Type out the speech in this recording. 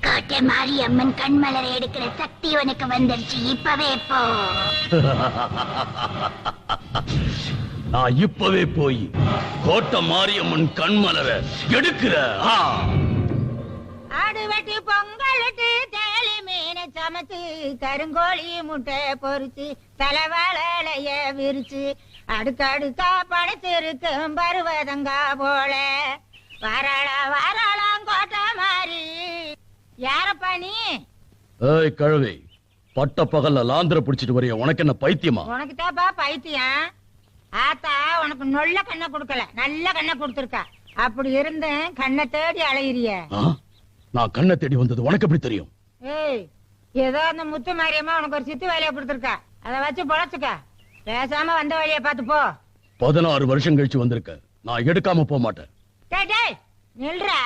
கோட்டை மாரியம்மன் கண்மலரை எடுக்கிற சக்தி உனக்கு வந்துருச்சு. இப்பவே போ. நான் இப்பவே போய் கோட்டை மாரியம்மன் கண்மலரை எடுக்கிற. ஆடு வெட்டி பொங்கலிட்டு தேலி மீனை சமைச்சு கருங்கோழி முட்டை பொறிச்சு தலைவாழைய விரிச்சு அடுக்கடுக்கா படைச்சிருக்கும் பருவதங்கா போல வாராளாம் கோட்டை மாறி. யாரப்பா நீ? ஏய் கழுதை, பட்ட பகல்ல லாந்திர புடிச்சிட்டு வரைய உனக்கு என்ன பைத்தியமா? உனக்கு தாப்பா பைத்தியம். ஆத்தா உனக்கு நல்ல கண்ணை கொடுக்கல, நல்ல கண்ணை கொடுத்துருக்கா. அப்படி இருந்து கண்ணை தேடி அலையிறிய. நான் கண்ணை தேடி வந்தது உனக்கு எப்படி தெரியும்? ஏய், ஏதோ அந்த முத்து மாரியம்மா உனக்கு ஒரு சித்து வேலையை கொடுத்துருக்கா, அதை வச்சு பொழைச்சுக்க. பேசாம வந்த வழியை பார்த்து போ. 16 வருஷம் கழிச்சு வந்திருக்க, நான் எடுக்காம போக மாட்டேன். டேய் நில்றா.